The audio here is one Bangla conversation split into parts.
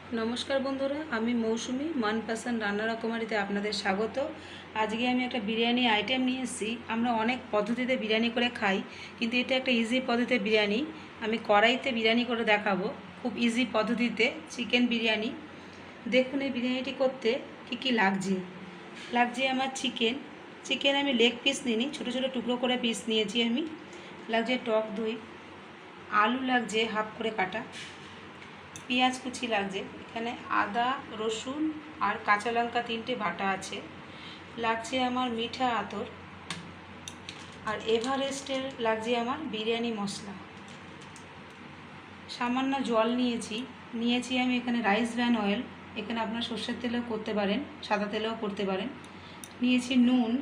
नमस्कार बंधुरा आमी मौसुमी मान पैशन रान्नार कुमारीते आपनादेर स्वागत। आज के आमी एकटा बिरियानी आइटेम निये एसेछि। आमरा अनेक पद्धतिते बिरियानी करे खाई, किन्तु एटा एकटा इजी पद्धतिते बिरियानी। आमी कड़ाईते बिरियानी करे देखाबो खूब इजी पद्धतिते चिकेन बिरियानी। देखुन एई बिरियानिटी करते कि लागছে आमार चिकेन आमी लेग पिस निइনি, छोटो छोटो टुकरो करे पिस निয়েছি आमी। लागছে टक दई, आलू लागছে हाफ करे काटा, पेঁয়াজ कुचि लागছে, এখানে আদা রসুন আর কাঁচা লঙ্কা তিনটে বাটা আছে, লাগছে আমার মিঠা আতর আর এভারেস্টের লাগছে আমার বিরিয়ানি মশলা। সামান্য জল নিয়েছি আমি এখানে রাইস ব্র্যান অয়েল, এখানে আপনারা সরষের তেলেও করতে পারেন, সাদা তেলেও করতে পারেন। নিয়েছি নুন,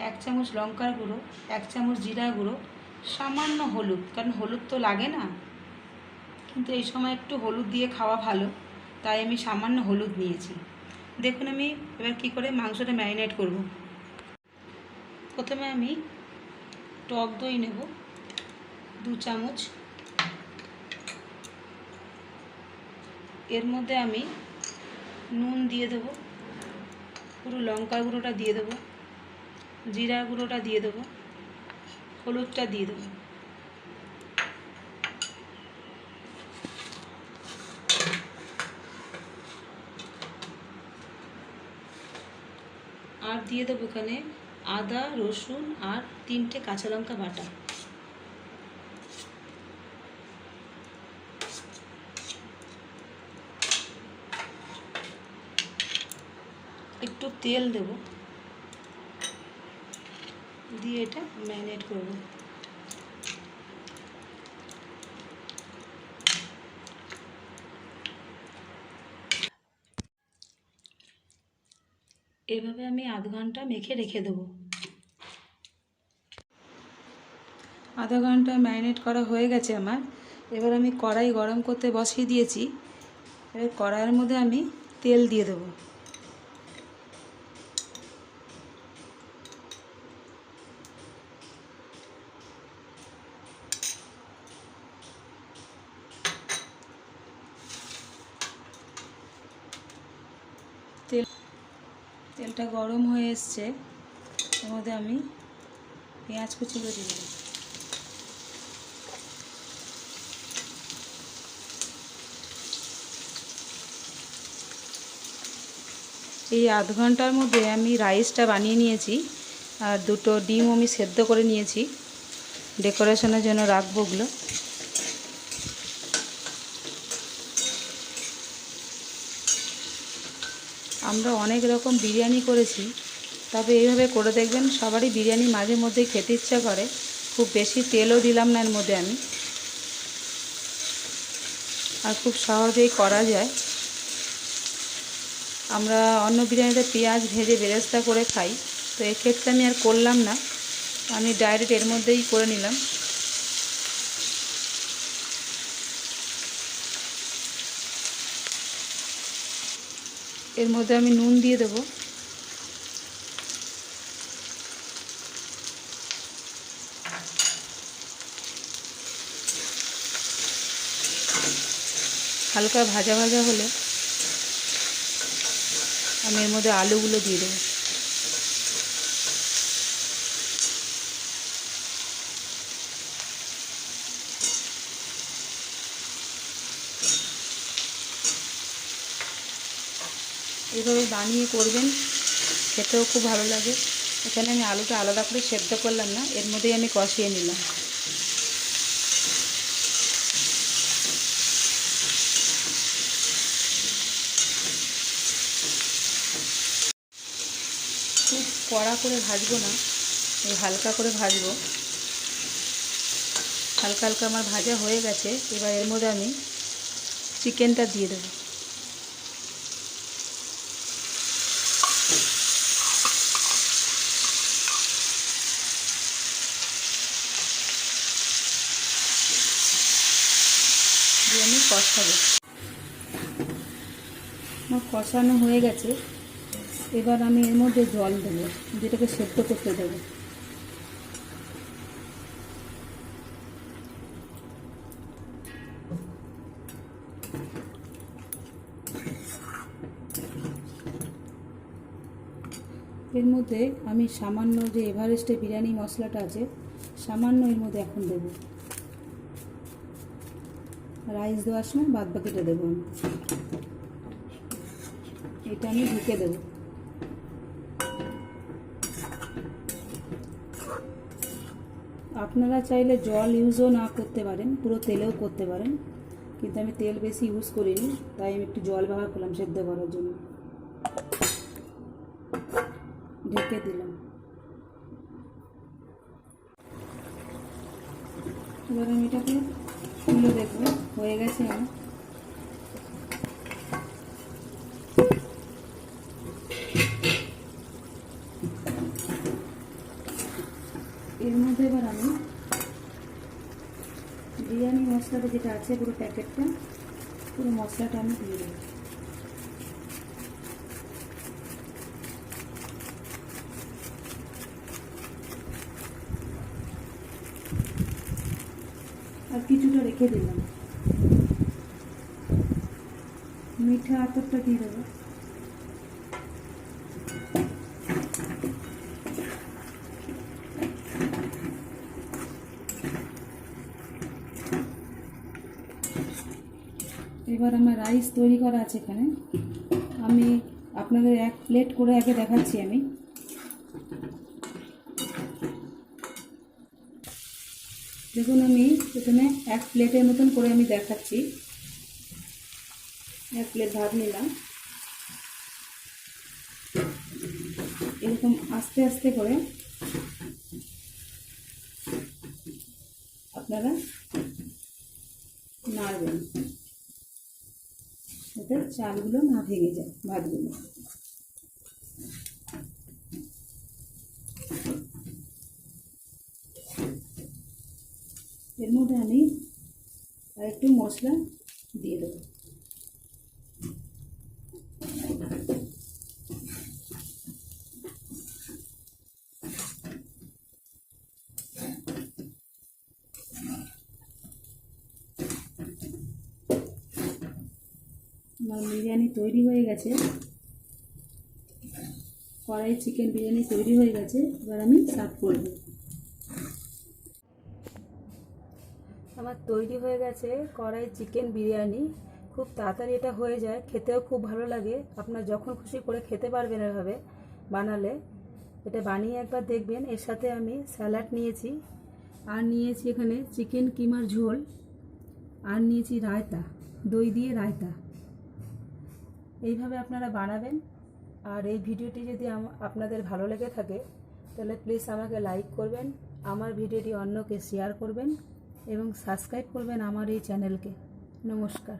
1 চামচ লঙ্কার গুঁড়ো, 1 চামচ জিরা গুঁড়ো, সামান্য হলুদ, কারণ হলুদ তো লাগে না কিন্তু এই সময় একটু হলুদ দিয়ে খাওয়া ভালো, তাই আমি সামান্য হলুদ নিয়েছি। দেখুন আমি এবার কি করে মাংসটা ম্যারিনেট করব। প্রথমে আমি টক দই নেব 2 চামচ, এর মধ্যে আমি নুন দিয়ে দেব, পুরো লঙ্কার গুঁড়োটা দিয়ে দেব, জিরা গুঁড়োটা দিয়ে দেব, হলুদটা দিয়ে দেব। আর দিয়ে দেবো এখানে আদা রসুন আর 3টে কাঁচা লঙ্কা বাটা। একটু তেল দেব, দিয়ে এটা ম্যারিনেট করব। এভাবে আমি আধ ঘন্টা মেখে রেখে দেবো। আধা ঘন্টা ম্যারিনেট করা হয়ে গেছে আমার। এবার আমি কড়াই গরম করতে বসিয়ে দিয়েছি। এবার কড়াইয়ের মধ্যে আমি তেল দিয়ে দেবো। তেলটা গরম হয়ে এসছে, এর মধ্যে আমি পেঁয়াজ কুচিগুলো দিয়ে দেবো। এই আধ ঘন্টার মধ্যে আমি রাইসটা বানিয়ে নিয়েছি আর 2টো ডিম আমি সেদ্ধ করে নিয়েছি, ডেকোরেশনের জন্য রাখবো ওগুলো। আমরা অনেক রকম বিরিয়ানি করেছি, তবে এইভাবে করে দেখবেন, সবারই বিরিয়ানি মাঝে মধ্যেই খেতে ইচ্ছা করে। খুব বেশি তেলও দিলাম না এর মধ্যে আমি, আর খুব সহজেই করা যায়। আমরা অন্য বিরিয়ানিতে পেঁয়াজ ভেজে বেরেস্তা করে খাই, তো এক্ষেত্রে আমি আর করলাম না, আমি ডাইরেক্ট এর মধ্যেই করে নিলাম। এর মধ্যে আমি নুন দিয়ে দেব, হালকা ভাজা ভাজা হলে আমি এর মধ্যে আলুগুলো দিয়ে দেবো। এইভাবে বানিয়ে করবেন, খেতেও খুব ভালো লাগে। এখানে আমি আলুটা আলাদা করে সেদ্ধ করলাম না, এর মধ্যেই আমি কষিয়ে নিলাম। খুব কড়া করে ভাজবো না, এই হালকা করে ভাজবো। হালকা হালকা আমার ভাজা হয়ে গেছে। এবার এর মধ্যে আমি চিকেনটা দিয়ে দেবো। দিয়ে আমি কষাবো। আমার কষানো হয়ে গেছে, এবার আমি এর মধ্যে জল দেবো, যেটাকে সেদ্ধ করতে দেবো। এর মধ্যে আমি সামান্য যে এভারেস্টের বিরিয়ানি মশলাটা আছে সামান্য এর মধ্যে এখন দেব। রাইস দেওয়ার সময় বাদ বাকিটা দেবো আমি। এটা আমি ঢেকে দেবো। আপনারা চাইলে জল ইউজও না করতে পারেন, পুরো তেলেও করতে পারেন, কিন্তু আমি তেল বেশি ইউজ করিনি, তাই আমি একটু জল ব্যবহার করলাম সেদ্ধ করার জন্য। ঢেকে দিলাম। এবার আমি এটাকে তুলে দেখবো হয়ে গেছে আমার। এর মধ্যে এবার আমি বিরিয়ানি মশলাটা যেটা আছে পুরো প্যাকেটটা, পুরো মশলাটা আমি দিয়ে দেবো। আর কিছুটা রেখে দিলাম। মিঠা আতরটা দিয়ে দেবো। এবার আমার রাইস তৈরি করা আছে এখানে। আমি আপনাদের এক প্লেট করে আগে দেখাচ্ছি। আমি দেখুন, আমি এখানে এক প্লেটের মতন করে আমি দেখাচ্ছি। এক প্লেট ভাত নিলাম, এরকম আস্তে আস্তে করে আপনারা নাড়বেন যাতে চালগুলো না ভেঙে যায়, ভাতগুলো। এর মধ্যে আমি আর একটু মশলা দিয়ে দেবো। আমার বিরিয়ানি তৈরি হয়ে গেছে, কড়াই চিকেন বিরিয়ানি তৈরি হয়ে গেছে। এবার আমি সার্ভ করব। আমার তৈরি হয়ে গেছে কড়াই চিকেন বিরিয়ানি। খুব তাড়াতাড়ি এটা হয়ে যায়, খেতেও খুব ভালো লাগে। আপনার যখন খুশি করে খেতে পারবেন এভাবে বানালে। এটা বানিয়ে একবার দেখবেন। এর সাথে আমি স্যালাড নিয়েছি, আর নিয়েছি এখানে চিকেন কিমার ঝোল, আর নিয়েছি রায়তা, দই দিয়ে রায়তা। এইভাবে আপনারা বানাবেন। আর এই ভিডিওটি যদি আপনাদের ভালো লেগে থাকে তাহলে প্লিজ আমাকে লাইক করবেন, আমার ভিডিওটি অন্যকে শেয়ার করবেন এবং সাবস্ক্রাইব করবেন আমার এই চ্যানেলকে। নমস্কার।